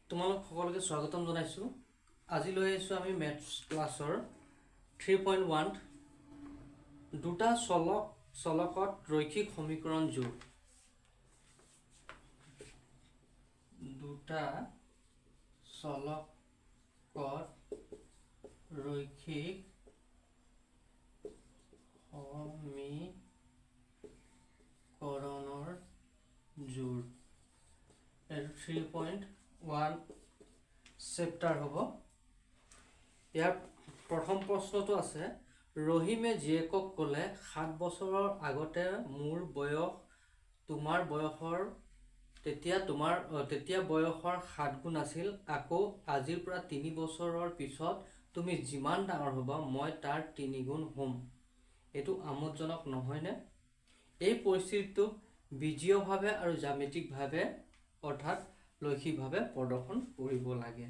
তোমালোক সকলোকে স্বাগতম জনাইছো। আজি লৈ আহিছো আমি ম্যাথছ ক্লাছৰ 3.1 দুটা চলকত ৰৈখিক সমীকৰণ জোৰ। দুটা চলকত ৰৈখিক সমীকৰণৰ জোৰ। 3.1 চেপ্টাৰ হ'ব। ইয়াৰ প্ৰথম প্ৰশ্নটো আছে, ৰহিমে জীয়েকক ক'লে 7 বছৰৰ আগতে মোৰ বয়স তোমাৰ বয়সৰ তেতিয়া বয়সৰ 7 গুণ আছিল। আকৌ আজিৰ পৰা 3 বছৰৰ পিছত তুমি যিমান ডাঙৰ হ'বা মই তাৰ 3 গুণ হ'ম। এইটো আমোদজনক নহয়নে? এই পৰিস্থিতিটো বীজীয়ভাৱে আৰু জ্যামিতিকভাৱে অৰ্থাৎ লৈখিকভাৱে প্ৰদৰ্শন কৰিব লাগে।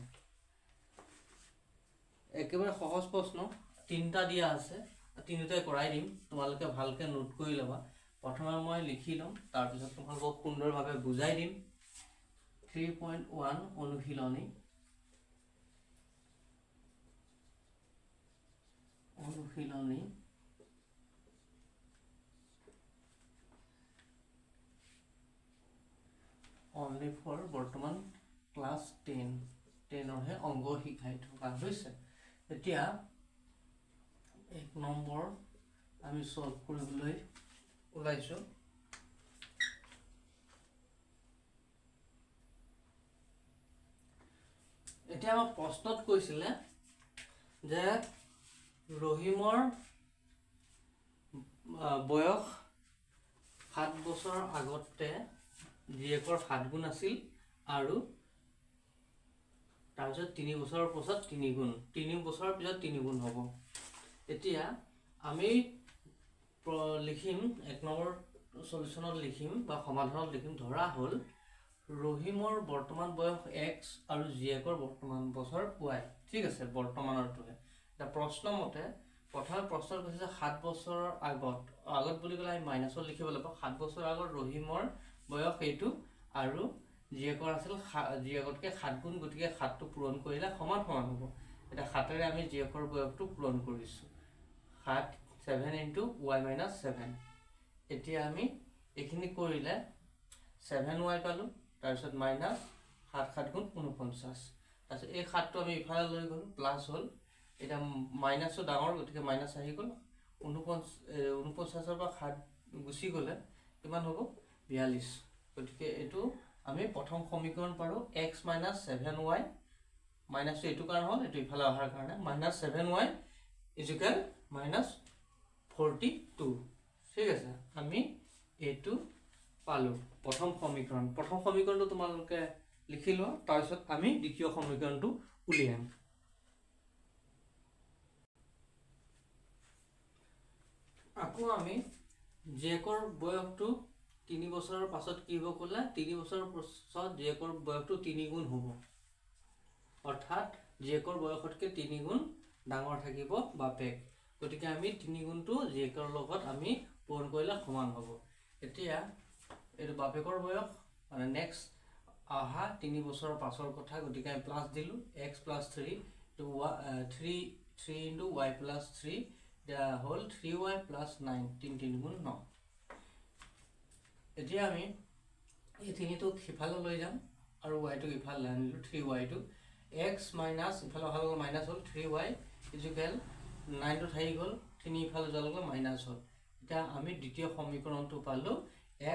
একেবাৰে সহজ প্ৰশ্ন, তিনিটা দিয়া আছে, তিনিটাই কৰাই দিম, তোমালোকে ভালকে নোট কৰি ল'বা। প্ৰথমে মই লিখি ল'ম, তাৰপিছত তোমালোকক সুন্দৰভাৱে বুজাই দিম। 3.1 অনুশীলনী। only for বৰ্তমান ক্লাছ 10ৰ অংগ শিকাই থকা হৈছে। এতিয়া 1 নম্বৰ আমি সলভ কৰিবলৈ ওলাইছো। এতিয়া আমাৰ প্ৰশ্নত কৈছিলে যে ৰহিমৰ বয়স 7 বছৰৰ আগতে জীয়েকৰ 7 গুণ আছিল আৰু তাৰপিছত 3 বছৰৰ পিছত 3 গুণ, 3 বছৰৰ পিছত 3 গুণ হ'ব। এতিয়া আমি লিখিম 1 নম্বৰ সলিউশনত লিখিম বা সমাধানত লিখিম। ধৰা হ'ল ৰহিমৰ বৰ্তমান বয়স x আৰু জীয়েকৰ বৰ্তমান বছৰ y। ঠিক আছে, বৰ্তমানৰটোহে। এটা প্ৰশ্ন মতে প্ৰথমে প্ৰশ্নত কৈছে 7 বছৰৰ আগত বুলি ক'লে আমি মাইনাছত লিখিব লাগিব। 7 বছৰৰ আগত ৰহিমৰ বয়স এইটো আৰু জীয়েকৰ আছিল জীয়েকতকৈ 7 গুণ, গতিকে 7টো পূৰণ কৰিলে সমান হ'ব। এতিয়া 7ৰে আমি জীয়েকৰ বয়সটো পূৰণ কৰিছোঁ। 7 7 × y - 7। এতিয়া আমি এইখিনি কৰিলে 7y পালোঁ, তাৰপিছত মাইনাছ 7 7 গুণ 49। তাৰপিছত এই 7টো আমি ইফালে লৈ গ'লোঁ, প্লাছ হ'ল। এতিয়া মাইনাছটো ডাঙৰ, গতিকে মাইনাছ আহি গ'ল। 49ৰ পৰা 7 গুচি গ'লে কিমান হ'ব? 42। গতিকে এইটো আমি প্ৰথম সমীকৰণ পাৰোঁ। x - 7y মাইনাছটো এইটো কাৰণ হ'ল, এইটো ইফালে অহাৰ কাৰণে -7y = -42। ঠিক আছে, আমি এইটো পালোঁ প্ৰথম সমীকৰণ। প্ৰথম সমীকৰণটো তোমালোকে লিখি লোৱা, তাৰপিছত আমি দ্বিতীয় সমীকৰণটো উলিয়াম। আকৌ আমি জীয়েকৰ বয়সটো 3 বছৰৰ পাছত কি হ'ব ক'লে? 3 বছৰৰ পাছত জীয়েকৰ বয়সটো 3 গুণ হ'ব। অৰ্থাৎ জীয়েকৰ বয়সতকৈ 3 গুণ ডাঙৰ থাকিব বাপেক। গতিকে আমি 3 গুণটো জীয়েকৰ লগত আমি পূৰণ কৰিলে সমান হ'ব। এতিয়া এইটো বাপেকৰ বয়স, মানে নেক্সট অহা 3 বছৰৰ পাছৰ কথা, গতিকে আমি প্লাছ দিলোঁ। x + 3 3 × y + 3 হ'ল 3y + 9, 3 3 গুণ 9। এতিয়া আমি এই 3টোক সিফালে লৈ যাম আৰু yটোক ইফালে আনিলোঁ, 3yটো x মাইনাছ ইফালে অহাৰ লগে মাইনাছ হ'ল, 3y = 9টো থাকি গ'ল, 3 ইফালে যোৱাৰ লগে মাইনাছ হ'ল। এতিয়া আমি দ্বিতীয় সমীকৰণটো পালোঁ,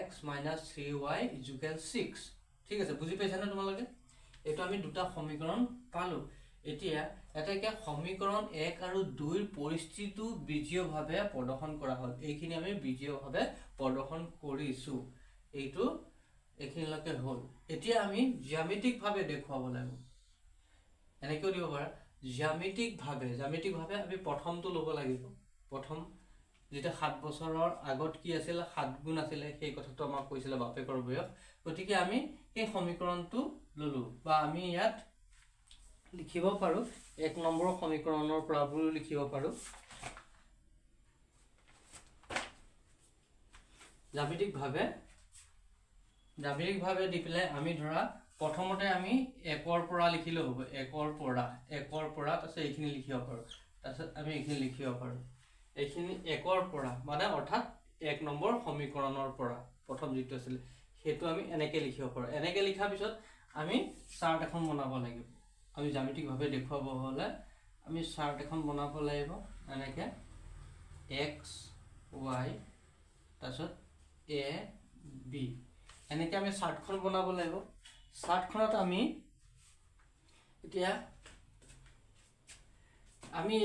x - 3y = 6। ঠিক আছে, বুজি পাইছানে তোমালোকে? এইটো আমি দুটা সমীকৰণ পালোঁ। এতিয়া এটাকে সমীকৰণ 1 আৰু 2ৰ পৰিস্থিতিটো বীজীয়ভাৱে প্ৰদৰ্শন কৰা হ'ল। এইখিনি আমি বীজীয়ভাৱে প্ৰদৰ্শন কৰিছোঁ। এইখিনিলৈকে হ'ল। এতিয়া আমি জ্যামিতিকভাৱে দেখুৱাব লাগিব। এনেকৈও দিব পাৰা, জ্যামিতিকভাৱে আমি প্ৰথমটো ল'ব লাগিব। প্ৰথম যেতিয়া 7 বছৰৰ আগত কি আছিলে? 7 গুণ আছিলে, সেই কথাটো আমাক কৈছিলে বাপেকৰ বয়স। গতিকে আমি এই সমীকৰণটো ল'লোঁ, বা আমি ইয়াত লিখিব পাৰোঁ 1 নম্বৰ সমীকৰণৰ পৰা লিখিব পাৰোঁ। জ্যামিতিকভাৱে দি পেলাই আমি ধৰা প্ৰথমতে আমি 1ৰ পৰা লিখিলে হ'ব 1ৰ পৰা তাৰপিছত এইখিনি লিখিব পাৰোঁ তাৰপিছত আমি এইখিনি লিখিব পাৰোঁ এইখিনি 1ৰ পৰা মানে অৰ্থাৎ 1 নম্বৰ সমীকৰণৰ পৰা প্ৰথম যিটো আছিল সেইটো আমি এনেকৈ লিখিব পাৰোঁ এনেকৈ লিখাৰ পিছত আমি চাৰ্ট এখন বনাব লাগিব আমি জ্যামিতিকভাৱে দেখুৱাব হ'লে আমি চাৰ্ট এখন বনাব লাগিব এনেকৈ x y তাৰপিছত a b এনেকৈ আমি চাৰ্টখন বনাব লাগিব চাৰ্টখনত আমি এতিয়া আমি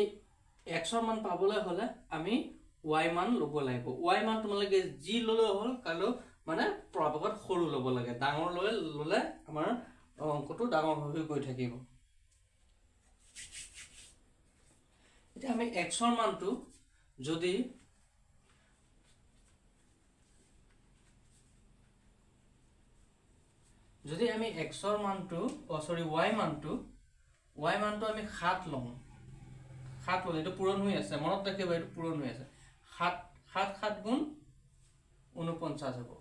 x ৰ মান পাবলৈ হ'লে আমি y মান ল'ব লাগিব y মান তোমালোকে যি ল'লেও হ'ল কালো মানে প্ৰভাৱত সৰু ল'ব লাগে ডাঙৰ ল'লে আমাৰ অংকটো ডাঙৰ হৈ গৈ থাকিব এতিয়া আমি x ৰ মানটো যদি আমি x ৰ মানটো y মানটো আমি 7 লম 7 ললে এটো পূৰণ হৈ আছে মনত ৰাখিবা এটো পূৰণ হৈ আছে 7 গুণ 49 হ'ব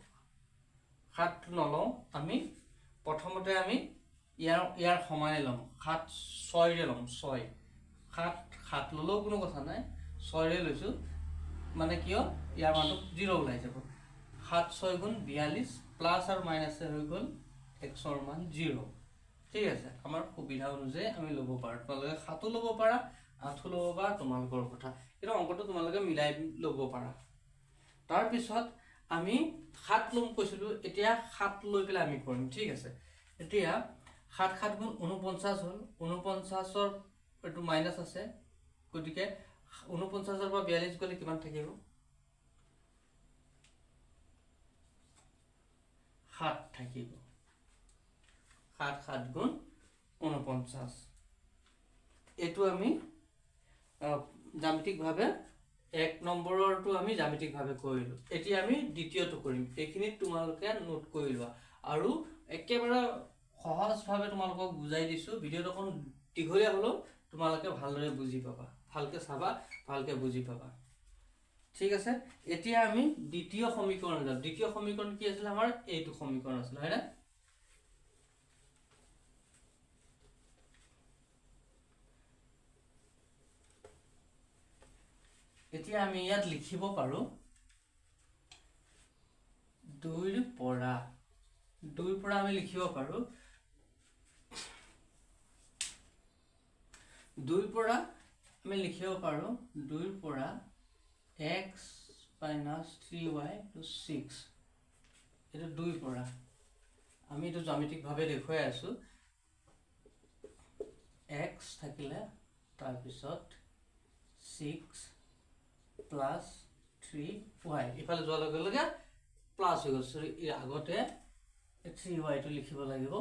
7 নলও আমি প্ৰথমতে আমি ইয়াৰ সমানে লম 7 6 ৰে লম 6 7 ললেও কোনো কথা নাই 6 ৰে লৈছো মানে কিয় ইয়াৰ মানটো 0 ওলাই যাব 7 6 গুণ 42 প্লাস আৰু মাইনাস হৈ গল x ৰ মান 0 ঠিক আছে আমাৰ সুবিধা অনুযায়ী আমি ল'ব পাৰো তোমালোকে 7 ল'ব পাৰা 8 ল'ব পাৰা তোমালোকৰ কথা কিন্তু অংকটো তোমালোকে মিলাই ল'ব পাৰা তাৰ পিছত আমি 7 লম কৈছিলো এতিয়া 7 লৈ পেলাই আমি কৰিম ঠিক আছে এতিয়া 7 7 গুণ 49 হল 49 ৰ এটো মাইনাস আছে গতিকে 49 ৰ পৰা 42 গলে কিমান থাকিব 7 থাকিব 7 7 গুণ 49 এটো আমি জ্যামিতিকভাৱে 1 নম্বৰৰটো আমি জ্যামিতিকভাৱে কৰিলো এতিয়া আমি দ্বিতীয়টো কৰিম এইখিনি তোমালোকে নোট কৰি লোৱা আৰু একেবাৰে সহজভাৱে তোমালোকক বুজাই দিছো ভিডিওটো অকন দীঘলীয়া হলো তোমালোকে ভালদৰে বুজি পাবা ভালকে চাবা ভালকে বুজি পাবা ঠিক আছে এতিয়া আমি দ্বিতীয় সমীকৰণ যাম দ্বিতীয় সমীকৰণ কি আছিল আমাৰ এইটো সমীকৰণ আছিল হয়নে এতিয়া আমি ইয়াত লিখিব পাৰো 2 ৰ পৰা আমি লিখিব পাৰো 2 ৰ পৰা আমি লিখিব পাৰো 2 ৰ পৰা x minus 3y to 6 এটা 2 ৰ পৰা আমি এটো জ্যামিতিকভাৱে দেখুৱাই আছো x থাকিলে তাৰ পিছত 6 plus 3y ইফালে যোৱাৰ লগে লগে প্লাস হৈ গল সৰি আগতে 3y টো লিখিব লাগিব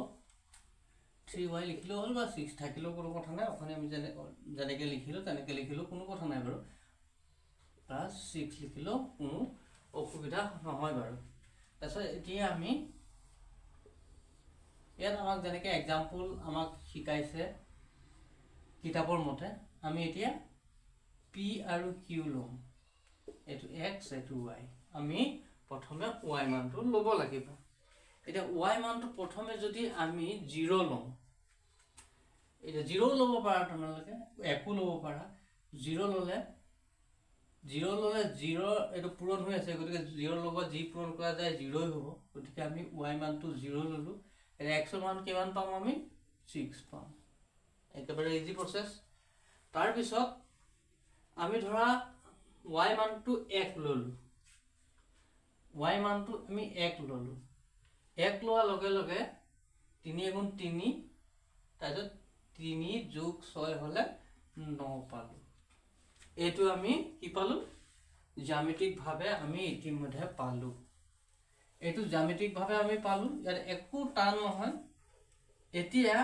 3y লিখিলো হল বা 6 থাকিলো কোনো কথা নাই ওখানে আমি যেনেকে লিখিলো তেনেকে লিখিলো কোনো কথা নাই বাৰু প্লাস 6 লিখিলো কোনো অসুবিধা নহয় বাৰু তাছত এতিয়া আমি ইয়াত আমাক যেনেকে एग्जांपल আমাক শিকাইছে কিতাপৰ মতে আমি এতিয়া p আৰু q লম এটো x এটো y আমি প্ৰথমে y মানটো লব লাগিব এতিয়া y মানটো প্ৰথমে যদি আমি 0 লম এটা 0 লব পাৰা তোমালোকে একো লব পাৰা 0 ললে 0 এটো পূৰণ হৈ আছে গতিকে 0 লগত যি পূৰণ কৰা যায় 0 ই হ'ব গতিকে আমি y মানটো 0 ললো এর x এর মান কিমান পাম আমি 6 পাম একেবারে ইজি প্রসেস তার পিছত আমি ধরা y মানটো 1 ললো y মানটো আমি 1 ললো 1 লোৱা লগে লগে 3 গুণ 3 তাছত 3 যোগ 6 হলে 9 পালো এটো আমি কি পালো জ্যামিতিক ভাবে আমি ইতিমধ্যে পালো এটো জ্যামিতিক ভাবে আমি পালো ইয়াৰ একো টান নহয় এতিয়া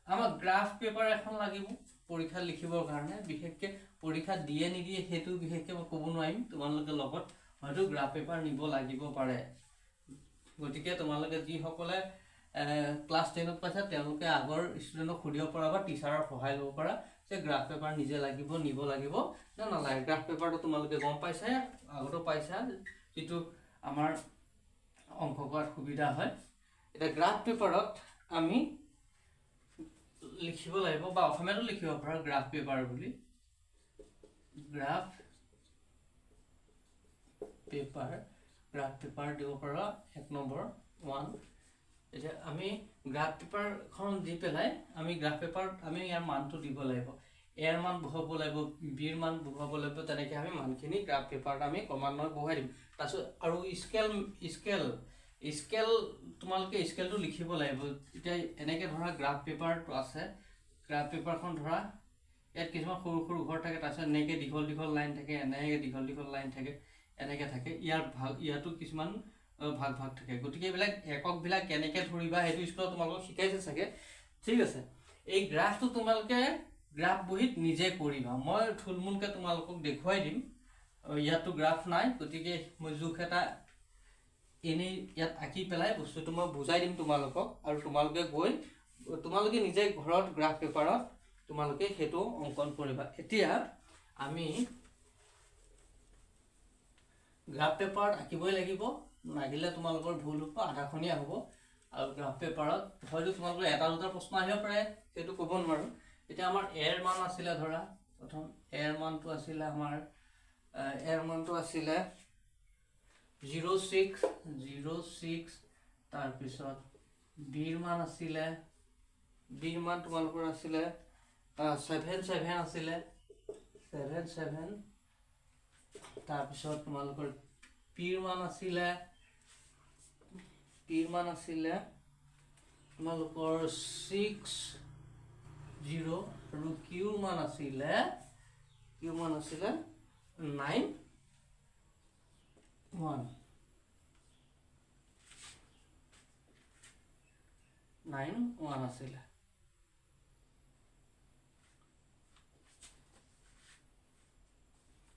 আমাৰ গ্ৰাফ পেপাৰ এখন লাগিব পৰীক্ষা লিখিবৰ কাৰণে বিশেষকৈ পৰীক্ষা দিয়ে নিদিয়ে হেতু বিশেষকৈ মই ক'ব নোৱাৰিম তোমালোকে লগত হয়তো গ্ৰাফ পেপাৰ নিব লাগিব পাৰে গতিকে তোমালোকে যি সকলে ক্লাস 10 ত পাইছা তেওঁলোকে আগৰ ষ্টুডেন্টক খুদিব পৰা বা টিচাৰৰ সহায় ল'ব পৰা যে গ্ৰাফ পেপাৰ নিজে লাগিব নিব লাগিব না না লাগে গ্ৰাফ পেপাৰটো তোমালোকে গম পাইছা আগতো পাইছা যেটো আমাৰ অংক কৰাৰ সুবিধা হয় এটা গ্ৰাফ পেপাৰত আমি লিখিব লাগিব বা অসমীয়াটো লিখিব পাৰা গ্ৰাফ পেপাৰ বুলি গ্ৰাফ পেপাৰ দিব পাৰা 1 নম্বৰ 1 এতিয়া আমি গ্ৰাফ পেপাৰখন দি পেলাই আমি গ্ৰাফ পেপাৰত আমি ইয়াৰ মানটো দিব লাগিব এৰ মান বহাব লাগিব বিৰ মান বহাব লাগিব তেনেকৈ আমি মানখিনি গ্ৰাফ পেপাৰত আমি ক্ৰমান্বয়ে বহাই দিম তাৰপিছত আৰু স্কেল তোমালোকে স্কেলটো লিখিব লাগিব এতিয়া এনেকৈ ধৰা গ্ৰাফ পেপাৰটো আছে গ্ৰাফ পেপাৰখন ধৰা ইয়াত কিছুমান সৰু সৰু ঘৰ থাকে তাৰপিছত এনেকৈ দীঘল লাইন থাকে এনেকৈ দীঘল লাইন থাকে এনেকৈ থাকে ইয়াতো কিছুমান ভাগ থাকে গতিকে এইবিলাক এককবিলাক কেনেকৈ ধৰিবা সেইটো স্কুলত তোমালোকক শিকাইছে চাগে ঠিক আছে এই গ্ৰাফটো তোমালোকে গ্ৰাফ বহীত নিজে কৰিবা মই থুলমূলকৈ তোমালোকক দেখুৱাই দিম ইয়াতো গ্ৰাফ নাই গতিকে মই জোখ এটা এনেই ইয়াত আঁকি পেলাই বস্তুটো মই বুজাই দিম তোমালোকক আৰু তোমালোকে নিজে ঘৰত গ্ৰাফ পেপাৰত তোমালোকে সেইটো অংকন কৰিবা এতিয়া আমি গ্ৰাফ পেপাৰত আঁকিবই লাগিব নাগিলে তোমালোকৰ ভুল হ'ব আধাখনীয়া হ'ব আৰু গ্ৰাফ পেপাৰত হয়তো তোমালোকৰ এটা দুটা প্ৰশ্ন আহিব পাৰে সেইটো ক'ব নোৱাৰোঁ এতিয়া আমাৰ এৰ মান আছিলে ধৰা প্ৰথম এৰ মানটো আছিলে আমাৰ এৰ মানটো আছিলে 06 তাৰপিছত বিৰ মান আছিলে বিৰ মান তোমালোকৰ আছিলে 77 আছিলে 77 তাৰপিছত তোমালোকৰ পিৰ মান আছিলে তোমালোকৰ 60 আৰু কিউৰ মান আছিলে 91 আছিলে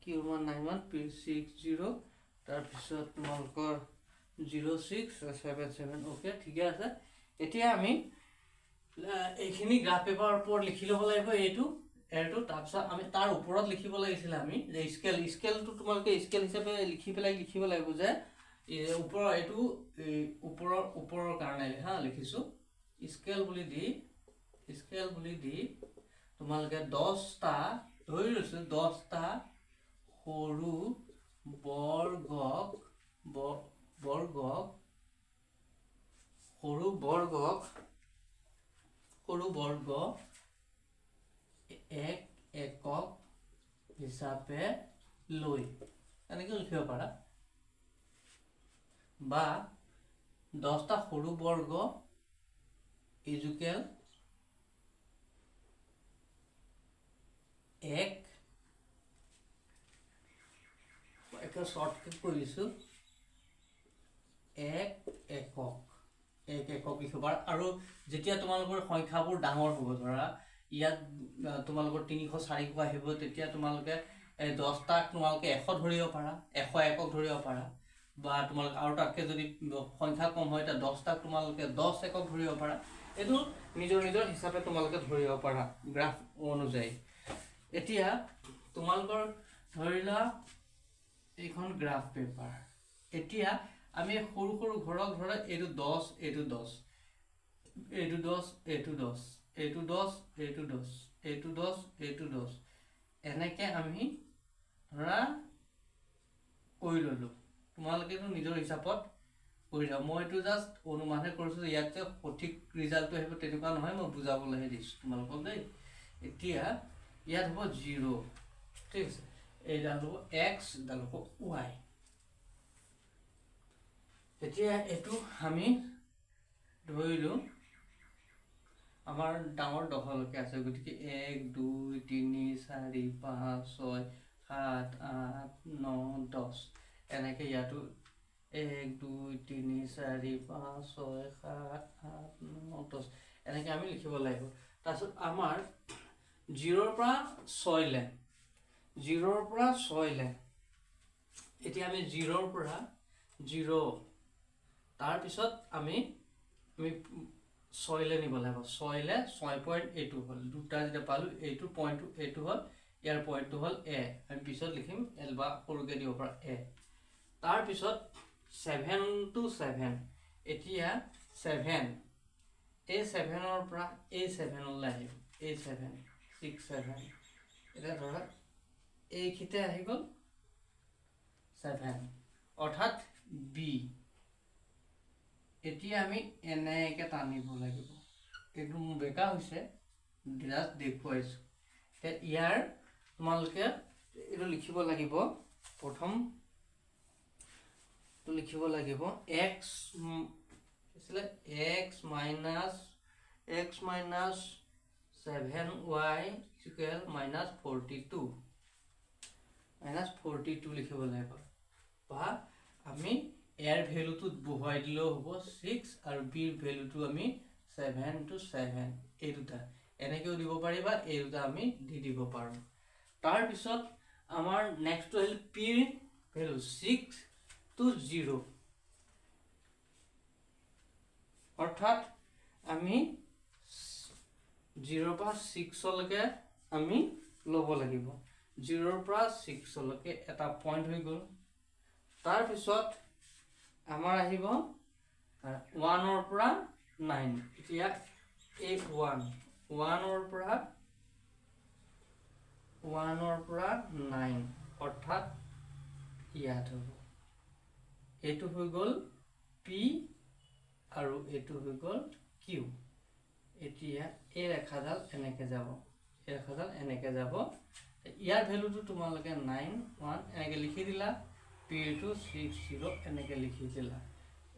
কিউৰ মান 91 পিৰ 60 তাৰপিছত তোমালোকৰ 0677 ওকে ঠিকে আছে এতিয়া আমি এইখিনি গ্ৰাফ পেপাৰৰ ওপৰত লিখি ল'ব লাগিব এইটো এৰটো তাৰপিছত আমি তাৰ ওপৰত লিখিব লাগিছিল আমি যে স্কেলটো তোমালোকে স্কেল হিচাপে লিখিব লাগিব যে ওপৰৰ এইটো ওপৰৰ কাৰণে লিখিছোঁ স্কেল বুলি দি তোমালোকে 10টা ধৰি লৈছোঁ 10টা সৰু বৰ্গ এক একক হিচাপে লৈ এনেকৈ লিখিব পাৰা বা 10টা সৰু বৰ্গ ইজুকেল এক শৰ্টকাট কৰিছোঁ এক একক লিখিব পাৰা আৰু যেতিয়া তোমালোকৰ সংখ্যাবোৰ ডাঙৰ হ'ব ধৰা ইয়াত তোমালোকৰ 300 400 আহিব তেতিয়া তোমালোকে 10টাক তোমালোকে 100 ধৰিব পাৰা 100 একক ধৰিব পাৰা বা তোমালোকে আৰু তাতকৈ যদি সংখ্যা কম হয় তেতিয়া 10টাক তোমালোকে 10 একক ধৰিব পাৰা এইটো নিজৰ হিচাপে তোমালোকে ধৰিব পাৰা গ্ৰাফ অনুযায়ী এতিয়া তোমালোকৰ ধৰিলা এইখন গ্ৰাফ পেপাৰ এতিয়া আমি সৰু ঘৰক ধৰা এইটো 10 এইটো 10 এইটো 10 এইটো 10 এইটো 10 এইটো 10 এইটো 10 এইটো 10 এনেকৈ আমি ধৰা কৰি ল'লোঁ তোমালোকেতো নিজৰ হিচাপত কৰি যাওঁ মই এইটো জাষ্ট অনুমানহে কৰিছোঁ যে ইয়াত যে সঠিক ৰিজাল্টটো আহিব তেনেকুৱা নহয় মই বুজাবলৈহে দিছোঁ তোমালোকক দেই এতিয়া ইয়াত হ'ব 0 ঠিক আছে এইডাল হ'ব x ডাল হ'ব y এতিয়া এইটো আমি ধৰিলোঁ আমাৰ ডাঙৰ দহলৈকে আছে গতিকে 1 2 3 4 5 6 7 8 9 10 এনেকৈ ইয়াতো 1 2 3 4 5 6 7 8 9 10 এনেকৈ আমি লিখিব লাগিব তাৰপিছত আমাৰ 0ৰ পৰা 6 লে এতিয়া আমি 0ৰ পৰা 0 তাৰপিছত আমি 6 লে নিব লাগিব 6 লে 6 পইণ্ট এইটো হ'ল দুটা যেতিয়া পালোঁ এইটো পইণ্টটো এইটো হ'ল ইয়াৰ পইণ্টটো হ'ল এ আমি পিছত লিখিম এল বা সৰুকৈ দিব পৰা এ তাৰপিছত 7 to 7 এতিয়া 7 A7 পৰা A7 লৈ আহিব A7 6 7 এটা ধৰা এইখিতে আহি গ'ল 7 অৰ্থাৎ B এতিয়া আমি এনেকে টানিব লাগিব এইটো বেকা হৈছে জাস্ট দেখুৱাইছো তে ইয়াৰ তোমালোকে এটো লিখিব লাগিব প্ৰথম তো লিখিব লাগিব x इसलिए x minus 7y equal minus 42 লিখিব লাগিব বা আমি এর ভ্যালু তো বহাই দিলেও হ'ব 6 আৰু b এর ভ্যালু তো আমি 7 to 7 এই দুটা এনেকেও দিব পাৰিবা এই দুটা আমি দি দিব পাৰো তাৰ পিছত আমাৰ নেক্সট হল p এৰ ভ্যালু 6 to 0 অৰ্থাৎ আমি 0 পৰা 6 লৈকে আমি লব লাগিব 0 পৰা 6 লৈকে এটা পয়েন্ট হৈ গল তাৰ পিছত আমাৰ আহিব 1 ৰ পৰা 9 এতিয়া এই 1 ৰ পৰা 9 অৰ্থাৎ ইয়াত হ'ব এটো হৈ গল p আৰু এটো হৈ গল q এতিয়া এই ৰেখাডাল এনেকে যাব এই ৰেখাডাল এনেকে যাব ইয়াৰ ভ্যালুটো তোমালকে 9 1 এনেকে লিখি দিলা p to 60 এনেকে লিখি দিলা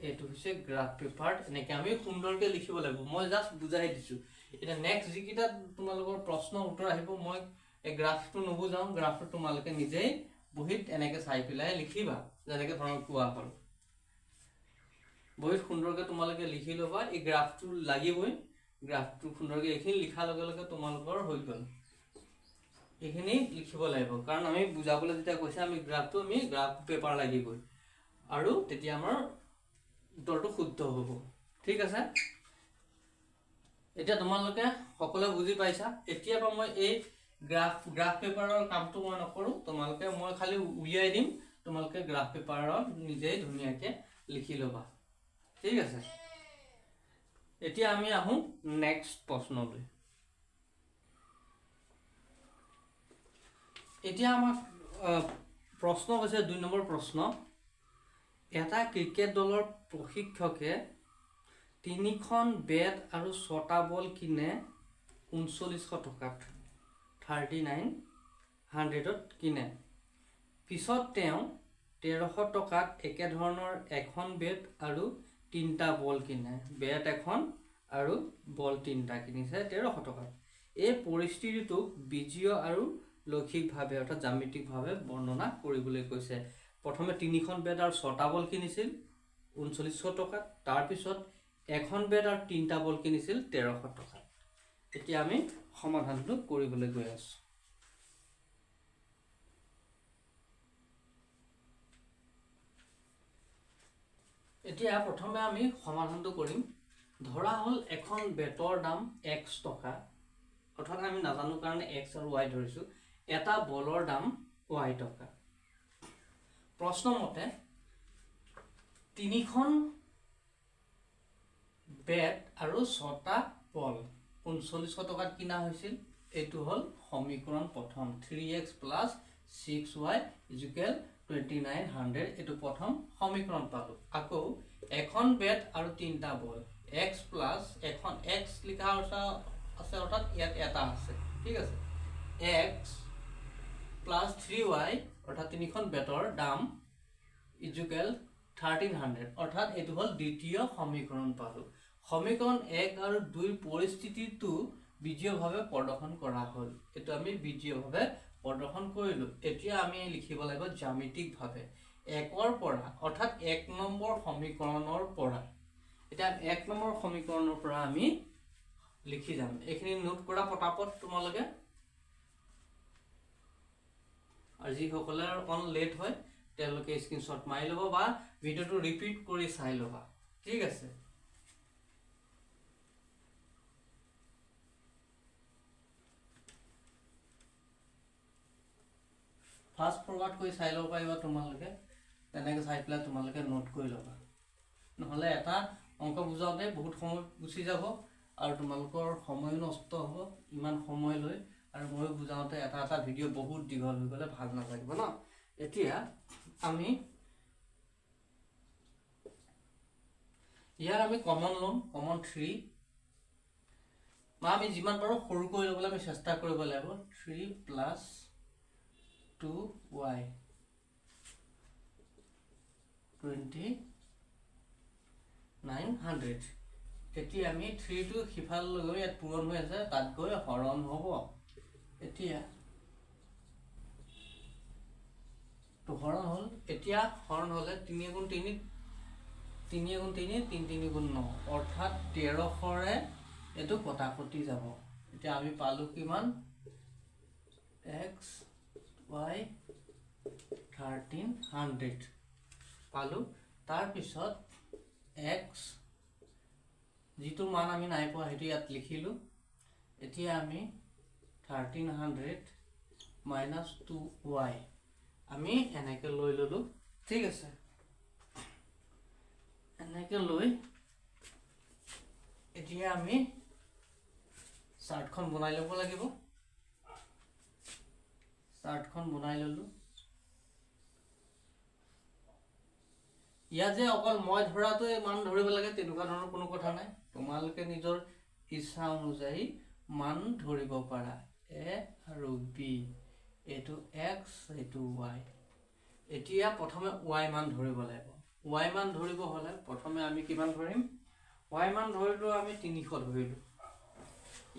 এটো হৈছে গ্ৰাফ পেপাৰ এনেকে আমি সুন্দৰকে লিখিব লাগিব মই জাস্ট বুজাই দিছো এটা নেক্সট জিকিটা তোমালোকৰ প্ৰশ্ন উত্তৰ আহিব মই এই গ্ৰাফটো নবুজাও গ্ৰাফটো তোমালকে নিজেই বহিত এনেকে চাই পেলাই লিখিবা যেনেকে ধৰক কোৱা হ'ল বহুত সুন্দৰকে তোমালকে লিখি লবা এই গ্ৰাফটো লাগিবই গ্ৰাফটো সুন্দৰকে এখিনি লিখা লগে লগে তোমালকৰ হৈ গল এখিনি লিখিব লাগিব কাৰণ আমি বুজাবলৈ যেটা কৈছে আমি গ্ৰাফটো আমি গ্ৰাফ পেপাৰ লাগিবই আৰু তেতিয়া আমাৰ উত্তৰটো শুদ্ধ হ'ব ঠিক আছে এতিয়া তোমালকে সকলো বুজি পাইছা এতিয়া বা মই এই গ্ৰাফ পেপাৰৰ কামটো মই নকৰো তোমালকে মই খালি উলিয়াই দিম তোমালকে গ্ৰাফ পেপাৰত নিজে ধুনিয়াকে লিখি লবা ঠিক আছে এতিয়া আমি আহো নেক্সট প্ৰশ্নলৈ এতিয়া আমাৰ প্ৰশ্ন হৈছে 2 নম্বৰ প্ৰশ্ন এটা ক্ৰিকেট দলৰ প্ৰশিক্ষকে 3খন বেট আৰু 6টা বল কিনে 3900 টকাত 3900ত কিনে পিছত তেওঁ 1300 টকাত একে ধৰণৰ এখন বেট আৰু 3টা বল কিনে বেট এখন আৰু বল 3টা কিনিছে 1300 টকাত এই পৰিস্থিতিটো বিজয় আৰু লৌকিকভাৱে অৰ্থাৎ জ্যামিতিকভাৱে বৰ্ণনা কৰিবলৈ কৈছে প্ৰথমে 3খন বেট আৰু 6টা বল কিনিছিল 3900 টকাত তাৰ পিছত এখন বেট আৰু 3টা বল কিনিছিল 1300 টকাত এতিয়া আমি সমাধানটো কৰিবলৈ গৈ আছো এতিয়া প্ৰথমে আমি সমাধানটো কৰিম ধৰা হল এখন বেটৰ দাম x টকা অৰ্থাৎ আমি নাজানো কাৰণে x আৰু y ধৰিছো এটা বলৰ দাম y টকা প্ৰশ্ন মতে 3খন বেট আৰু 6টা বল 3900 টকাত কিনা হৈছিল এটো হল সমীকৰণ প্ৰথম 3x + 6y = 2900 এটো প্ৰথম সমীকৰণ পালো আকৌ এখন বেট আৰু 3টা বল x + এখন x লিখা আছে অৰ্থাৎ ইয়াত এটা আছে ঠিক আছে x + 3y অৰ্থাৎ 3খন বেটৰ দাম = 1300 অৰ্থাৎ এটো হল দ্বিতীয় সমীকৰণ পালো সমীকৰণ 1 আৰু 2 পৰিস্থিতিটো বিজয়ভাৱে প্ৰদৰ্শন কৰা হ'ল এটো আমি বিজয়ভাৱে প্ৰদৰ্শন কৰিলো এতিয়া আমি লিখিব লাগিব জ্যামিতিকভাৱে 1ৰ পৰা অৰ্থাৎ 1 নম্বৰ সমীকৰণৰ পৰা এটা 1 নম্বৰ সমীকৰণৰ পৰা আমি লিখি যাম এখিনি নোট কৰা পটাপট তোমালকে আৰু যি সকলৰ অন লেট হয় তেওঁলোকে স্ক্ৰিনশ্বট মাৰি লব বা ভিডিওটো ৰিপিট কৰি চাই লবা ঠিক আছে ফাস্ট ফৰৱাৰ্ড কৰি চাই লব পাৰিবা তোমালকে তেনেকৈ চাই পেলাই তোমালকে নোট কৰি লবা নহলে এটা অংক বুজাওতে বহুত সময় গুছি যাব আৰু তোমালোকৰ সময় নষ্ট হ'ব ইমান সময় লৈ আৰু মই বুজাওঁতে এটা ভিডিঅ' বহুত দীঘল হৈ গ'লে ভাল নালাগিব ন এতিয়া আমি ইয়াৰ আমি কমন ল'ম কমন 3 বা আমি যিমান পাৰো সৰু কৰি ল'বলৈ আমি চেষ্টা কৰিব লাগিব 3 + 2y 2900 এতিয়া আমি 3 টো সিফাল লৈ ইয়াত পূৰণ হৈ আছে তাত গৈ হৰণ হ'ব এতিয়া তো হৰণ হ'ল এতিয়া হৰণ হ'লে 3 × 3 3 × 3 3 3 × 9 অৰ্থাৎ 1300ৰে এটো কটাকটি যাব এতিয়া আমি পালো কিমান x y 1300 পালো তাৰ পিছত x যিটো মান আমি নাই পোৱা হেতু ইয়াত লিখিলো এতিয়া আমি 1300 - 2y আমি এনেকে লৈ ললো ঠিক আছে এনেকে লৈ এতিয়া আমি চাৰ্টখন বনাই ল'ব লাগিব চাৰ্টখন বনাই ললো ইয়া যে অকল মই ধৰাটো মান ধৰিব লাগে তেনেকুৱা ধৰণৰ কোনো কথা নাই তোমালোকে নিজৰ ইচ্ছা অনুযায়ী মান ধৰিব পাৰা a আৰু b এটো x এটো y এতিয়া প্ৰথমে y মান ধৰিব লাগিব y মান ধৰিব হলে প্ৰথমে আমি কিমান ধৰিম y মান ধৰিলো আমি 300 ধৰিলো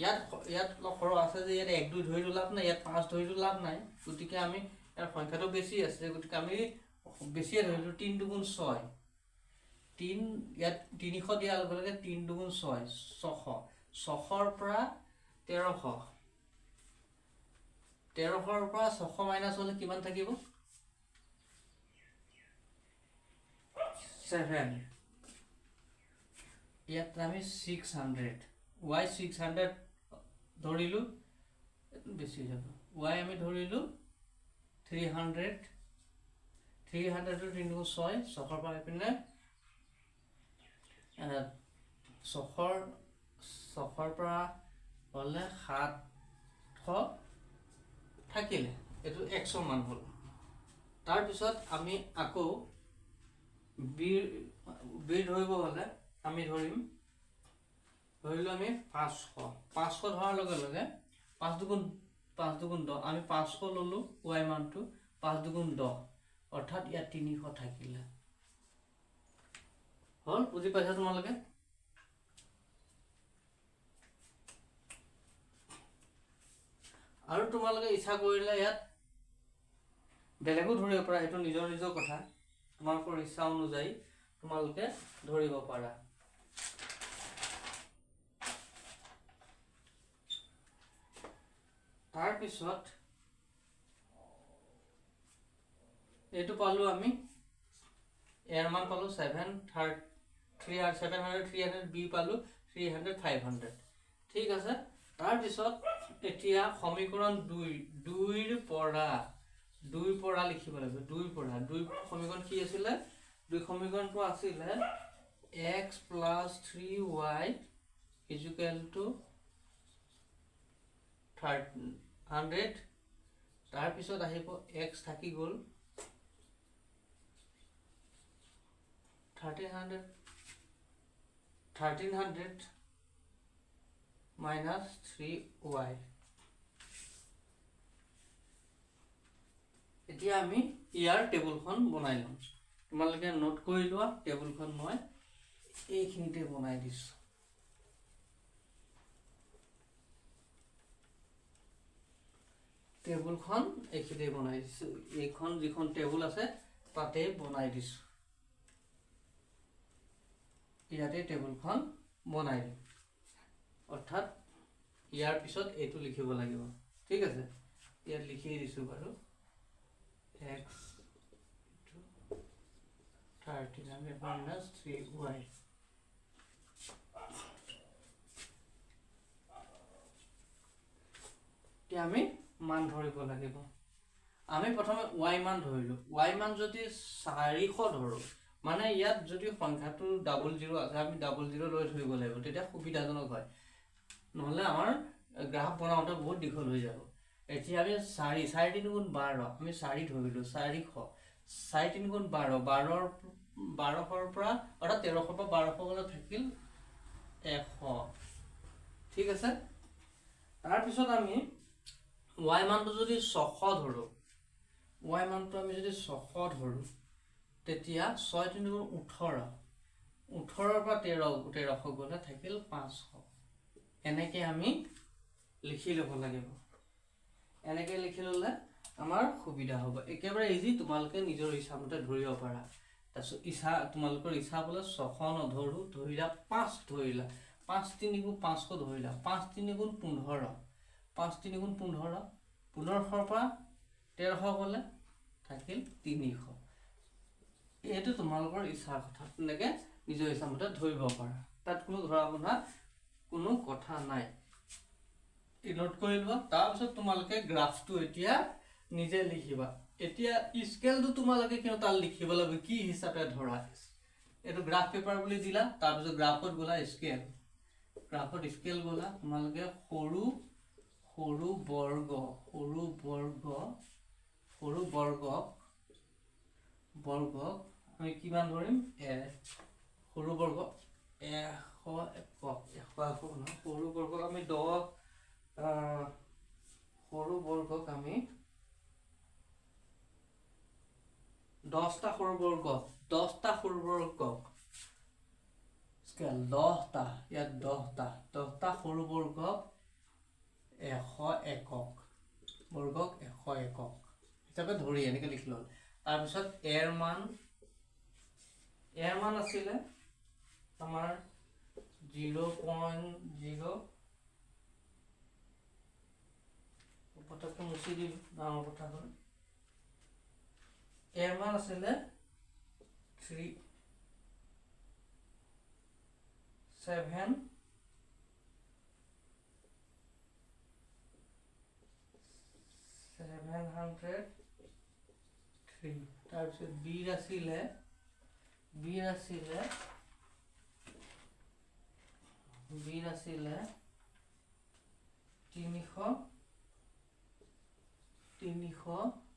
ইয়াত লখৰ আছে যে ইয়াত 1 2 ধৰিলো লাভ নাই ইয়াত 5 ধৰিলো লাভ নাই গতিকে আমি ইয়াৰ সংখ্যাটো বেছি আছে গতিকে আমি বেছিয়ে ধৰিলো 3 × 6 3 ইয়াত 300 দিয়া লগে লগে 3 × 6 600 600ৰ পৰা 1300 1300ৰ পৰা 600 মাইনাস হলে কিমান থাকিব 7 ইয়াত আমি 600 y 600 ধৰিলো বেছি যাব y আমি ধৰিলো 300 300 টো 3 × 6 600 পৰা পিনে 600 পৰা হলে 700 থাকিলে এটো 100 মান হল তাৰ পিছত আমি আকৌ b ধৰিব হলে আমি ধৰিলো আমি 500 ধৰাৰ লগে লগে 5 দুগুণ 10 আমি 500 ললো y মানটো 5 দুগুণ 10 অৰ্থাৎ ইয়াত 300 থাকিলে হল বুজি পাইছা তোমালোকে আৰু তোমালোকে ইচ্ছা কৰিলে ইয়াত বেলেগো ধৰিব পাৰা এটো নিজৰ নিজৰ কথা তোমালোকৰ ইচ্ছা অনুযায়ী তোমালোকে ধৰিব পাৰা তাৰ পিছত এটো পালো আমি এৰ মান পালো 700 300 b পালো 300 500 ঠিক আছে তাৰ পিছত এতিয়া সমীকৰণ 2 ৰ পৰা লিখিব লাগিব 2 সমীকৰণ কি আছিল 2 সমীকৰণটো আছিল x + 3y = 100 তাৰ পিছত আহিব x থাকি গল 1300 - 3y এতিয়া আমি ইয়াৰ টেবুলখন বনাই লম তোমালোকে নোট কৰি লোৱা টেবুলখন মই এইখিনিতে বনাই দিছো টেবুলখন এইখিনিতে বনাই দিছো এইখন যিখন টেবুল আছে তাতে বনাই দিছো ইয়াতে টেবুলখন বনাই দিম অৰ্থাৎ ইয়াৰ পিছত এটো লিখিব লাগিব ঠিক আছে ইয়াত লিখি দিছো বাৰু x 1300 - 3y এতিয়া আমি মান ধৰিব লাগিব আমি প্ৰথমে y মান ধৰিলো y মান যদি 400 ধৰো মানে ইয়াত যদি সংখ্যাটো 00 আছে আমি 00 লৈ ধৰিব লাগিব তেতিয়া সুবিধাজনক হয় নহ'লে আমাৰ গ্ৰাফ বনাওঁতে বহুত দীঘল হৈ যাব। এতিয়া আমি 4 3 গুণ 12 আমি 4 ধৰিলোঁ 400 4 3 গুণ 12 12ৰ পৰা অৰ্থাৎ 1300 পৰা 1200 গ'লে থাকিল 100। ঠিক আছে। তাৰপিছত আমি y মানটো যদি 600 ধৰোঁ, y মানটো আমি যদি 600 ধৰোঁ, তেতিয়া 6 3 গুণ 18 18ৰ পৰা 1300 গ'লে থাকিল 500। এনেকৈ আমি লিখি ল'ব লাগিব। এনেকৈ লিখি ল'লে আমাৰ সুবিধা হ'ব। একেবাৰে ইজি, তোমালোকে নিজৰ ইচ্ছামতে ধৰিব পাৰা। তাৰপিছত তোমালোকৰ ইচ্ছা বোলে 600 নধৰোঁ, ধৰিলা 5 ধৰিলা, 5 3 গুণ 500 ধৰিলা, 5 3 গুণ 15 5 3 গুণ 15 1500ৰ পৰা 1300 গ'লে থাকিল 300। এইটো তোমালোকৰ ইচ্ছাৰ কথা, তেনেকৈ নিজৰ ইচ্ছামতে ধৰিব পাৰা। তাত কোনো ধৰা বন্ধা কোনো কথা নাই। নোট কৰি লোৱা। তাৰপিছত তোমালোকে গ্ৰাফটো এতিয়া নিজে লিখিবা। এতিয়া স্কেলটো তোমালোকে কিন্তু তাত লিখিব লাগিব কি হিচাপে ধৰা। এইটো গ্ৰাফ পেপাৰ বুলি দিলা, তাৰপিছত গ্ৰাফত গ'লা স্কেল, গ্ৰাফত স্কেল গ'লা তোমালোকে সৰু বৰ্গক আমি কিমান ধৰিম, সৰু বৰ্গ 100 একক সৰু বৰ্গক আমি 10 সৰু বৰ্গক আমি 10টা সৰু বৰ্গক স্কেল 10টা, ইয়াত 10টা সৰু বৰ্গক 100 একক হিচাপে ধৰি এনেকৈ লিখি ল'ল। তাৰপিছত এৰ মান আছিলে আমাৰ 0.0 পটককৈ মুচি দিম ডাঙৰ কথা হ'ল। এৰ মান আছিলে 703। তাৰপিছত বিৰ আছিলে 300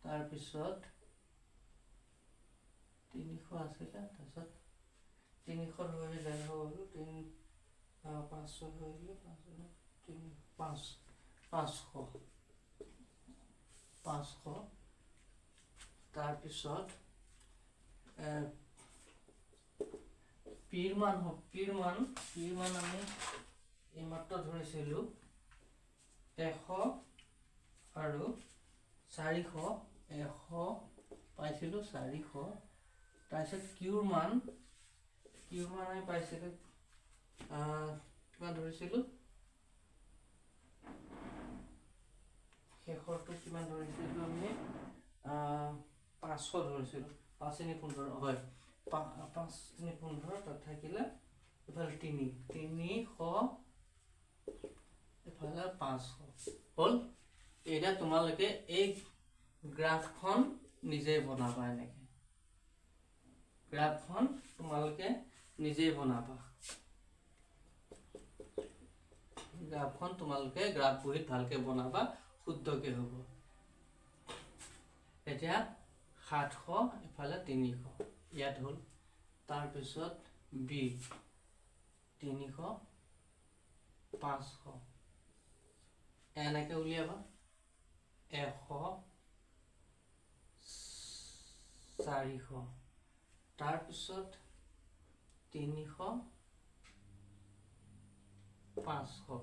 তাৰপিছত 300 আছিলে, তাৰপিছত 300 ধৰিলে হ'ল 500 ধৰিলে 500। তাৰপিছত পিৰ মান আমি এইমাত্ৰ ধৰিছিলোঁ 100 আৰু 400 100 পাইছিলোঁ 400। তাৰপিছত কিউৰ মান আমি পাইছিলোঁ কিমান ধৰিছিলোঁ, শেষৰটো কিমান ধৰিছিলোঁ আমি 500 ধৰিছিলোঁ। 5 3 15 হয়, 5 3 15 তাত থাকিলে এফালে 300 এফালে 500 হ'ল। এতিয়া তোমালোকে এই গ্ৰাফখন নিজে বনাবা। এনেকৈ গ্ৰাফখন তোমালোকে নিজেই বনাবা। গ্ৰাফ বহীত ভালকৈ বনাবা, শুদ্ধকৈ হ'ব। এতিয়া 700 এফালে 300 ইয়াত হ'ল। তাৰপিছত বি 300 500 এনেকৈ উলিয়াবা। 100 400 তাৰপিছত 300 500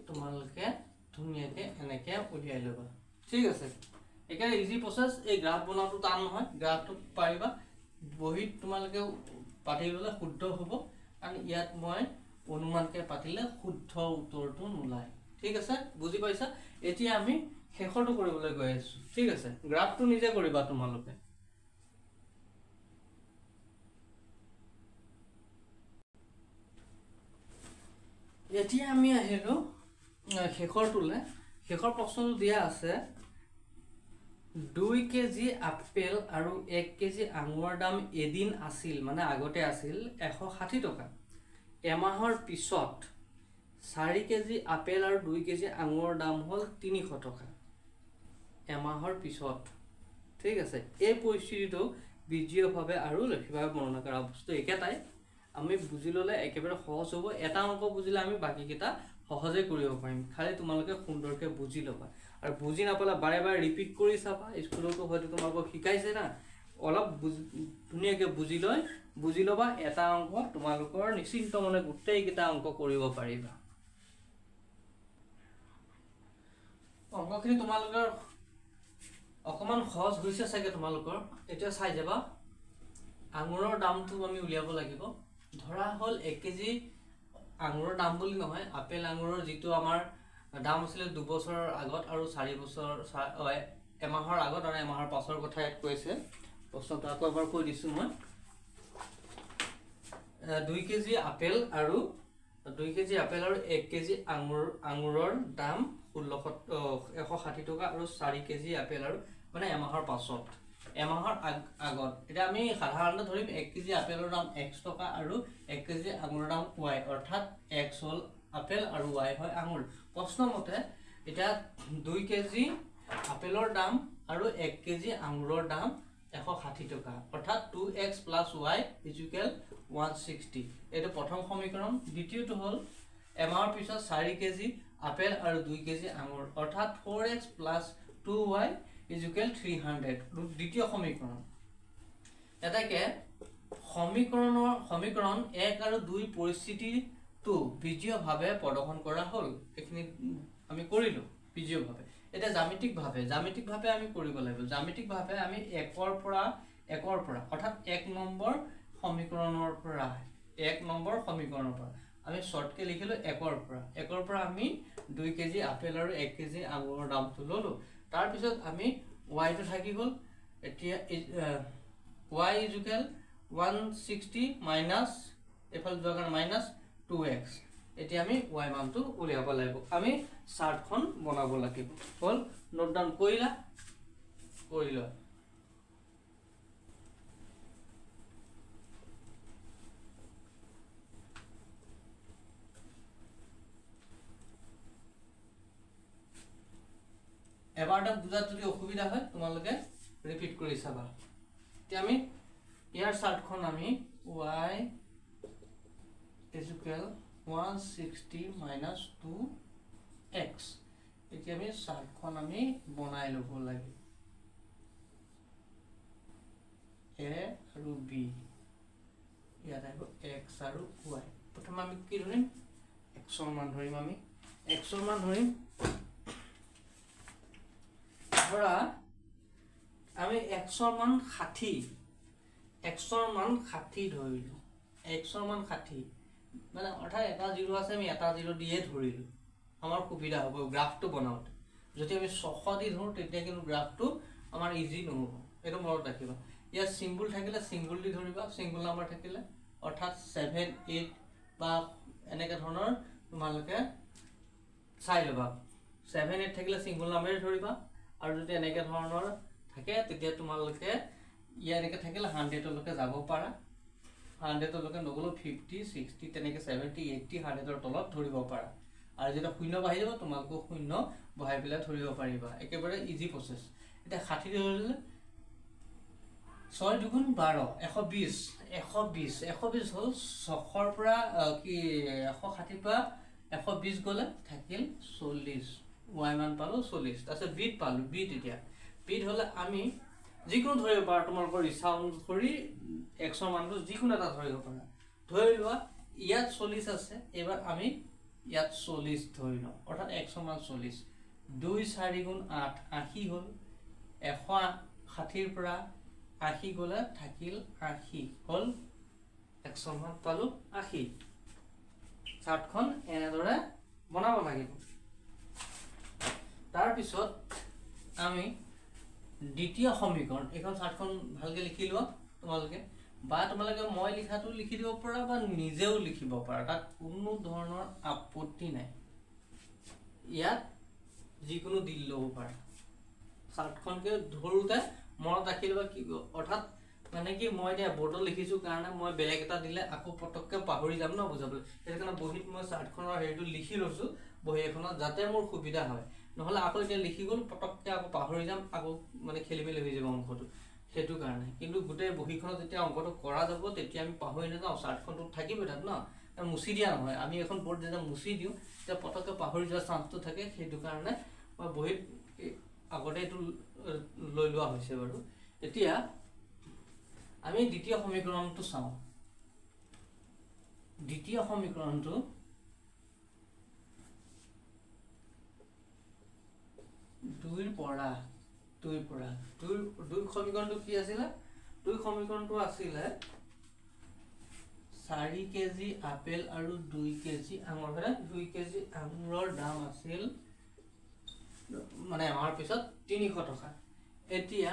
তোমালোকে ধুনীয়াকৈ এনেকৈ উলিয়াই ল'বা। ঠিক আছে। একেবাৰে ইজি প্ৰচেছ। এই গ্ৰাফ বনাওঁটো টান নহয়, গ্ৰাফটো পাৰিবা। বহীত তোমালোকে পাতি ল'লে শুদ্ধ হ'ব, কাৰণ ইয়াত মই অনুমানকৈ পাতিলে শুদ্ধ উত্তৰটো নোলায়। ঠিক আছে, বুজি পাইছা? এতিয়া আমি শেষৰটো কৰিবলৈ গৈ আছোঁ। ঠিক আছে, গ্ৰাফটো নিজে কৰিবা তোমালোকে। এতিয়া আমি আহিলোঁ শেষৰটোলৈ। শেষৰ প্ৰশ্নটো দিয়া আছে 2 কেজি আপেল আৰু 1 কেজি আঙুৰৰ দাম এদিন আছিল, মানে আগতে আছিল 160 টকা। এমাহৰ পিছত 4 কেজি আপেল আৰু 2 কেজি আঙুৰৰ দাম হ'ল 300 টকা এমাহৰ পিছত ঠিক আছে এই পৰিস্থিতিটো বিজীয়ভাৱে আৰু লক্ষীভাৱে বৰ্ণনা কৰা বস্তু একেটাই আমি বুজি ললে একেবাৰে সহজ হ'ব এটা অংক বুজিলে আমি বাকি কিটা সহজে কৰিব পাৰিম খালি তোমালোকে সুন্দৰকে বুজি লবা আৰু বুজি নাপালে বাৰে বাৰে ৰিপিট কৰি চাবা স্কুলতো হয়তো তোমালোকক শিকাইছে না অলপ ধুনীয়াকে বুজি লবা এটা অংক তোমালোকৰ নিশ্চিন্ত মনে গোটেই কিটা অংক কৰিব পাৰিবা অংকখিনি তোমালোকৰ অকমান সহজ হৈছে চাগে তোমালোকৰ এটা চাই যাবা আঙুৰৰ দামটো আমি উলিয়াব লাগিব ধৰা হল 1 কেজি আঙুৰৰ দাম বুলি নহয় আপেল আঙুৰৰ যেটো আমাৰ দাম আছিল 2 বছৰৰ আগত আৰু 4 বছৰ এমাহৰ আগত আৰু এমাহৰ পাছৰ কথা ইয়াত কৈছে প্ৰশ্নটো আকৌ এবাৰ কৈ দিছো মই 2 কেজি আপেল আৰু 1 কেজি আঙুৰৰ দাম 160 টকা আৰু 4 কেজি আপেল আৰু মানে এমাহৰ পাছত এমাহৰ আগত এটা আমি সাধাৰণতে ধৰিম 1 কেজি আপেলৰ দাম x টকা আৰু 1 কেজি আঙুৰৰ দাম y অৰ্থাৎ x হল আপেল আৰু y হয় আঙুৰ প্ৰশ্নমতে এটা 2 কেজি আপেলৰ দাম আৰু 1 কেজি আঙুৰৰ দাম 160 টকা অৰ্থাৎ 2x + y = 160 এটা প্ৰথম সমীকৰণ দ্বিতীয়টো হল এমাহৰ পিছত 4 কেজি আপেল আৰু 2 কেজি আঙুৰ অৰ্থাৎ 4x + 2y = 300 দ্বিতীয় সমীকৰণ এটাকে সমীকৰণ 1 আৰু 2 পৰিস্থিতিটো বিজীয়ভাৱে প্ৰদৰ্শন কৰা হল এখিনি আমি কৰিলো বিজীয়ভাৱে এটা জ্যামিতিকভাৱে আমি কৰিব লাগিব জ্যামিতিকভাৱে আমি 1 ৰ পৰা অৰ্থাৎ 1 নম্বৰ সমীকৰণৰ পৰা আমি শৰ্টকে লিখিলো 1 ৰ পৰা আমি 2 কেজি আপেল আৰু 1 কেজি আঙুৰৰ দামটো ললো তাৰ পিছত আমি y টো থাকি গল এতিয়া y = 160 মাইনাস এফাল যোৱাৰ মাইনাস 2x এতিয়া আমি y মানটো উলিয়াব লাগিব আমি চাৰ্টখন বনাব লাগিব হল নোট ডাউন কৰিলা এবাৰ এটা বুজাত যদি অসুবিধা হয় তোমালোকে ৰিপিট কৰি চাবা এতিয়া আমি ইয়াৰ চাৰ্টখন আমি y = 160 minus 2x এতিয়া আমি চাৰ্টখন আমি বনাই লব লাগিব a আৰু b ইয়াত আহিব x আৰু y প্ৰথম আমি কি ধৰিম x ৰ মান ধৰিম ধৰা আমি x ৰ মান 60 ধৰিলো x ৰ মান 60 মানে অৰ্থাৎ এটা 0 আছে আমি এটা 0 দিয়ে ধৰিলো আমাৰ সুবিধা হ'ব গ্ৰাফটো বনাওতে যদি আমি 600 দি ধৰো তেতিয়া কিন্তু গ্ৰাফটো আমাৰ ইজি নহব এটো মনত ৰাখিবা ইয়াৰ সিম্বল থাকিলে সিম্বল দি ধৰিবা সিঙ্গল নাম্বাৰ থাকিলে অৰ্থাৎ 7 8 বা এনেকা ধৰণৰ তোমালোকে চাই লবা 7 8 থাকিলে সিঙ্গল নাম্বাৰে ধৰিবা আৰু যদি এনেকা ধৰণৰ থাকে তেতিয়া তোমালোকে ইয়াৰ এনেকা থাকিলে 100 লৈকে যাব পাৰা 100 লৈকে নগলো 50 60 তেনেকে 70 80 100 ৰ তলত ধৰিব পাৰা আৰু যেটা শূন্য বাহি যাব তোমালোক শূন্য বহাই পেলাই ধৰিব পাৰিবা একেবাৰে ইজি প্ৰসেস এটা 60 ধৰিলে 6 দুগুণ 12 120 হল 6 ৰ পৰা কি 160 পৰা 120 গলে থাকিল 40 y মান পালো 40 তাছে বিট পালো বিট এতিয়া বিট হলে আমি যিকোনো ধৰিব পাৰা তোমালোকৰ ইচ্ছা অনুসৰি x ৰ মানটো যিকোনো এটা ধৰিব পাৰা ধৰি লোৱা ইয়াত 40 আছে এবাৰ আমি ইয়াত 40 ধৰি লওঁ অৰ্থাৎ x ৰ মান 40 2 4 গুণ 8 80 হল 160 ৰ পৰা 80 গলে থাকিল 80 হল x ৰ মান পালো 80 চাৰ্টখন এনেদৰে বনাব লাগিব তাৰ পিছত আমি দ্বিতীয় সমীকৰণ এখন চাৰ্টখন ভালকে লিখি লোৱা তোমালোকে মই লিখাটো লিখি দিব পাৰা বা নিজেও লিখিব পাৰা তাত কোনো ধৰণৰ আপত্তি নাই ইয়াত যিকোনো দিল লব পাৰা চাৰ্টখনকে ধৰোতে মনত ৰাখি লবা কি অৰ্থাৎ মানে কি মই এতিয়া বৰ্ডত লিখিছো কাৰণে মই বেলেগ এটা দিলে আকৌ পটককে পাহৰি যাম ন বুজাবলৈ সেইটো কাৰণে বহিত মই চাৰ্টখনৰ হেৰিটো লিখি লৈছো বহি এখনত যাতে মোৰ সুবিধা হয় নহলে আকৌ এতিয়া লিখি গল পটককে আকৌ পাহৰি যাম আকৌ মানে খেলিমেলি হৈ যাব অংকটো সেইটো কাৰণে কিন্তু গোটেই বহিখনত যেতিয়া অংকটো কৰা যাব তেতিয়া আমি পাহৰি নাযাওঁ চাৰ্টখনটো থাকিব তাত ন মুছি দিয়া নহয় আমি এখন বৰ্ড যেতিয়া মুছি দিওঁ তেতিয়া পটককে পাহৰি যোৱাৰ চান্সটো থাকে সেইটো কাৰণে মই বহিত আগতে এইটো লৈ লোৱা হৈছে বাৰু এতিয়া আমি দ্বিতীয় সমীকৰণটো চাওঁ দ্বিতীয় সমীকৰণটো দুইৰ পৰা দুই সমীকৰণটো কি আছিল দুই সমীকৰণটো আছিল 4 কেজি আপেল আৰু 2 কেজি আঙুৰ হয় 2 কেজি আঙুৰৰ দাম আছিল মানে আমাৰ পিছত 300 টকা এতিয়া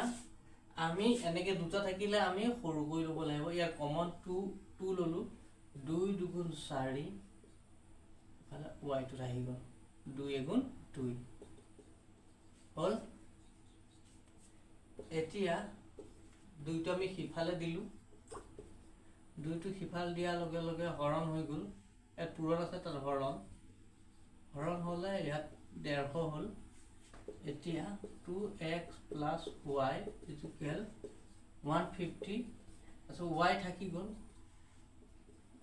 আমি এনেকে দুটা থাকিলে আমি সৰু কৰি লব লাগিব ইয়াৰ কমন 2 ললো 2 দুগুণ 4 মানে y টো আহি গল 2 গুণ 2 হল এতিয়া 2 টো আমি সিফালে দিলু 2 টো সিফাল দিয়াৰ লগে লগে হৰণ হৈ গল এত পূৰণ আছে তাৰ হৰণ হলে ইয়াত 150 হল এতিয়া 2x plus y is equal 150 so y থাকি গল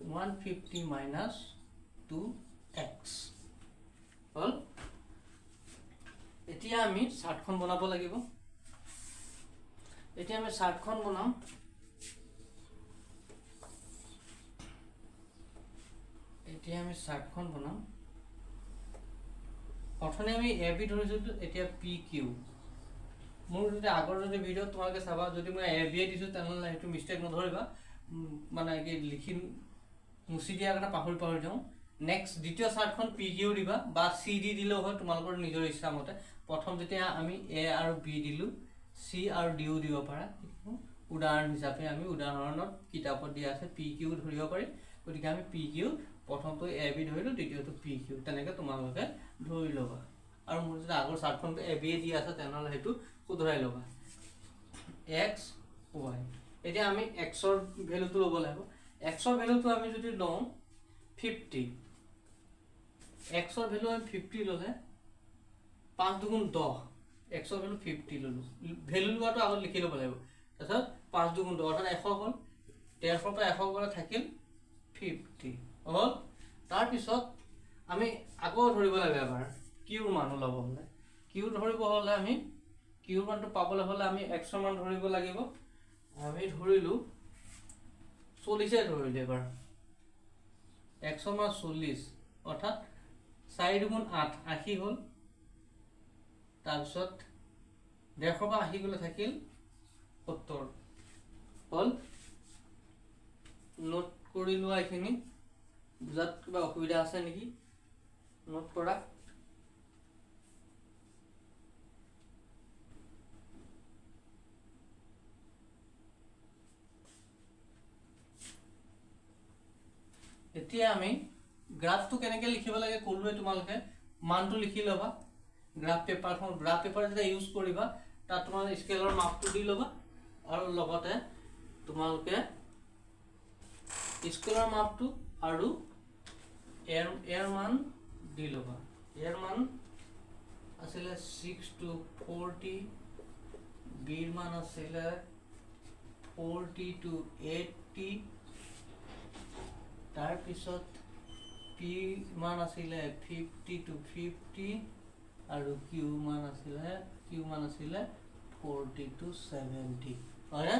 150 minus 2x হল এতিয়া আমি চাৰ্টখন বনাব লাগিব এতিয়া আমি চাৰ্টখন বনাম অথনে আমি এ বি ধৰিছো এতিয়া পি কিউ মোৰ যদি আগৰ যদি ভিডিও তোমালোকে চাবা যদি মই এ বি দিছো তেনেহলে হেতু মিস্টেক নধৰিবা মানে কি লিখিম মুছি দিয়া কাৰণে পাহৰি যাওঁ নেক্সট দ্বিতীয় চাৰ্টখন পি কিউ দিবা বা সি ডি দিলেও হয় তোমালোকৰ নিজৰ ইচ্ছা মতে প্ৰথম যেতিয়া আমি এ আৰু বি দিলু সি আৰু ডিও দিব পাৰা উদাহৰণ হিচাপে আমি উদাহৰণত কিতাপত দিয়া আছে পি কিউ ধৰিব পাৰি গতিকে আমি পি কিউ প্ৰথমটো এ বি ধৰিলো দ্বিতীয়টো পি কিউ তেনেকে তোমালোকে ধৰি লবা আৰু মোৰ যদি আগৰ চাৰ্টখনটো এ বি দি আছে তেনেহলে হেতু শুধৰাই লবা x y এতিয়া আমি x ৰ ভ্যালুটো লব লাগিব x ৰ ভ্যালুটো আমি যদি লওঁ 50 x ৰ ভ্যালু আমি 50 ললে 5 দুগুণ 10 x ৰ ভ্যালু 50 ললো ভ্যালু লোৱাটো আগত লিখি লব লাগিব তাৰছত 5 দুগুণ 10 অৰ্থাৎ 100 হল 150 পৰা 100 গলে থাকিল 50 হল তাৰ পিছত আমি আকৌ ধৰিব লাগিব এবাৰ কিউৰ মান লব হলে কিউ ধৰিব হলে আমি কিউৰ মানটো পাবলৈ হলে আমি x ৰ মান ধৰিব লাগিব আমি ধৰিলো 40 এ ধৰিলে এবাৰ x ৰ মান 40 অৰ্থাৎ 4 দুগুণ 8 80 হল তাৰ পিছত 150 পৰা 80 গলে থাকিল 70 হল নোট কৰি লোৱা এখিনি বুজাত কিবা অসুবিধা আছে নেকি নোট কৰা এতিয়া আমি গ্ৰাফটো কেনেকৈ লিখিব লাগে কলুৱে তোমালোকে মানটো লিখি লবা গ্ৰাফ পেপাৰ যেতিয়া ইউজ কৰিবা তাত তোমাৰ স্কেলৰ মাপটো দি লবা আৰু লগতে তোমালোকে স্কেলৰ মাপটো আৰু এৰ মান দি লবা এৰ মান আছিল 6 to 40 বিৰ মান আছিল 40 to 80 তাৰ পিছত পি মান আছিল 50 to 50 আৰু কিউ মান আছিল 40 to 70 হয়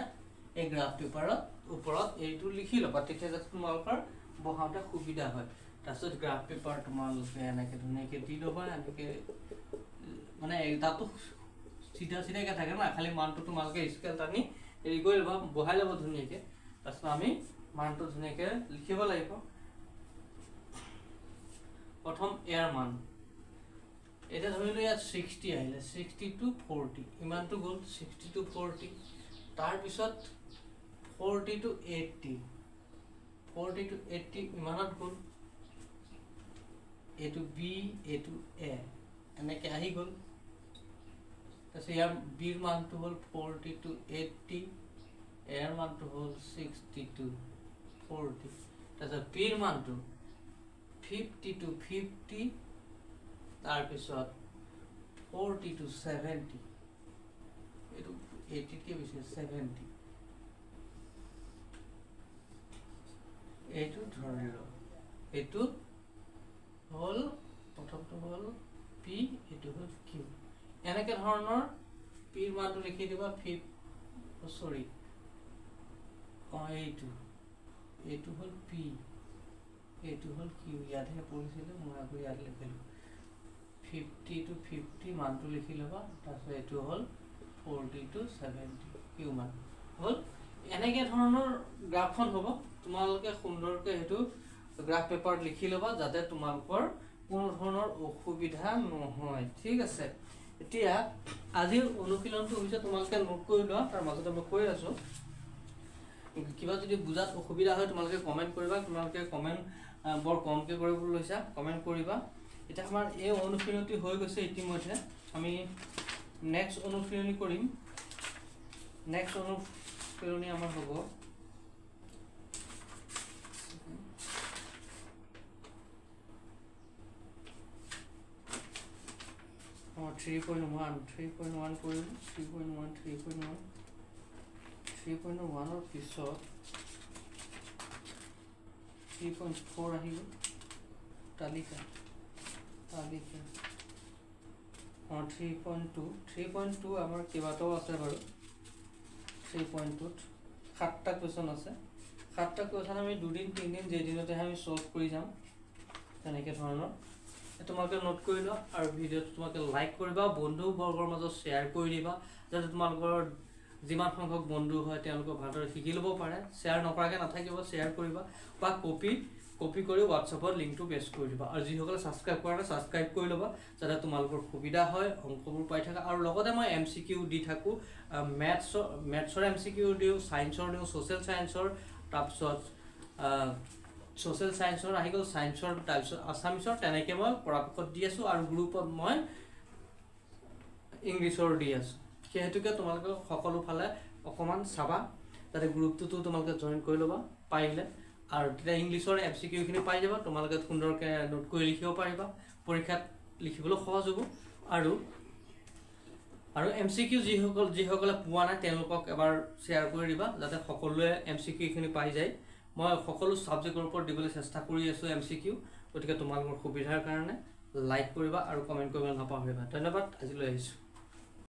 এই গ্ৰাফ পেপাৰত ওপৰত এইটো লিখি লবা তেতিয়া যাতে তোমালোকৰ বহাওঁতে সুবিধা হয় তাৰপিছত গ্ৰাফ পেপাৰ তোমালোকে এনেকে ধুনীয়াকে দি লবা এনেকে মানে তাতো সিধা সিধাকে থাকে না খালি মানটো তোমালোকে স্কেল টানি এই গৈ লবা বহাই লব ধুনীয়াকে তাৰপিছত আমি মানটো ধুনীয়াকে লিখিব লাগিব প্ৰথম এৰ মান এটা ধৰিলো ইয়াত 60 আহিলে 60 to 40 ইমানটো গল 60 to 40 তাৰ পিছত 40 to 80 ইমানত গল A to B A to A এনেকে আহি গল তাৰপিছত ইয়াৰ বিৰ মানটো হল 40 to 80 এৰ মানটো হ'ল 62 40 তাৰপিছত পিৰ মানটো 50 to 50 তাৰপিছত 40 to 70 এইটো 80 কে বেছি 70 এইটো ধৰি লও এইটো হল প্ৰথমটো হল পি এইটো হল কিউ এনেকে ধৰণৰ পিৰ মানটো লিখি দিবা 5 সৰি এইটো হল পি এইটো হল কিউ ইয়াতহে পঢ়িছিলে মই আকৌ ইয়াত লিখিলো 50 to 50 মানটো লিখি লবা তাৰপিছত এইটো হল 40 to 70 কিউ মান হল এনেকে ধৰণৰ গ্ৰাফখন হ'ব তোমালোকে সুন্দৰকে হেতু গ্ৰাফ পেপাৰত লিখি লবা যাতে তোমালোকৰ কোনো ধৰণৰ অসুবিধা নহয় ঠিক আছে এতিয়া আজিৰ অনুশীলনটো হৈছে তোমালোকে নোট কৰি লোৱা তাৰ মাজতে মই কৈ আছো কিবা যদি বুজাত অসুবিধা হয় তোমালোকে কমেন্ট কৰিবা তোমালোকে কমেন্ট বৰ কমকে কৰিব লৈছা কমেন্ট কৰিবা এটা আমাৰ এই অনুশীলনটি হৈ গৈছে ইতিমধ্যে আমি নেক্সট অনুশীলনী কৰিম নেক্সট অনুশীলনী আমাৰ হ'ব 3.1 কৰিম 3.1 ৰ পিছত 3.4 আহিব তালিকা 3.2 আমাৰ কেইবাটাও আছে বাৰু 3.2 সাতটা কোৱেশ্চন আছে সাতটা কোৱেশ্চন আমি দুদিন তিনদিন যে দিনতে আমি সলভ কৰি যাম তেনেকে ধৰণৰ তোমালোকে নোট কৰি লোৱা আৰু ভিডিওটো তোমালোকে লাইক কৰিবা বন্ধু বৰ্গৰ মাজত শেয়াৰ কৰি দিবা যাতে তোমালোকৰ যিমান সংখ্যক বন্ধু হয় তেওঁলোকে ভালদৰে শিকি ল'ব পাৰে শেয়াৰ নকৰাকে নাথাকিব শেয়াৰ কৰিবা বা কপি কৰি WhatsAppত লিংকটো পেষ্ট কৰি দিবা আৰু যিসকলে সাবস্ক্ৰাইব কৰা নাই সাবস্ক্ৰাইব কৰি ল'বা যাতে তোমালোকৰ সুবিধা হয় অংকবোৰ পাই থাকা আৰু লগতে মই MCQ দি থাকো মেথছৰ MCQ দিও সায়েন্সৰ দিও সোশ্যাল সায়েন্সৰ তাৰপিছত সোশ্যাল সায়েন্সৰ আহি গল সায়েন্সৰ তাৰপিছত আসামিছৰ তেনেকে মই পৰাপক্ষত দি আছো আৰু গ্ৰুপত মই ইংলিছৰ দি আছো হেতুকে তোমালোকে সকলো ফালে অকমান চাবা যাতে গ্ৰুপটো তোমালোকে জয়েন কৰি ল'বা পাইলে আৰু তেতিয়া ইংলিছৰ MCQ খিনি পাই যাবা তোমালোকে সুন্দৰকে নোট কৰি লিখিব পাৰিবা পৰীক্ষাত লিখিবলৈ সহজ হ'ব আৰু MCQ যিসকলে পোৱা নাই তেওঁলোকক এবাৰ শেয়াৰ কৰি দিবা যাতে সকলোৱে MCQ খিনি পাই যায় মই সকলো সাবজেক্টৰ ওপৰত দিবলৈ চেষ্টা কৰি আছো MCQ গতিকে তোমালোকৰ সুবিধাৰ কাৰণে লাইক কৰিবা আৰু কমেন্ট কৰিব নাপাহৰিবা ধন্যবাদ আজিলৈ আহিছো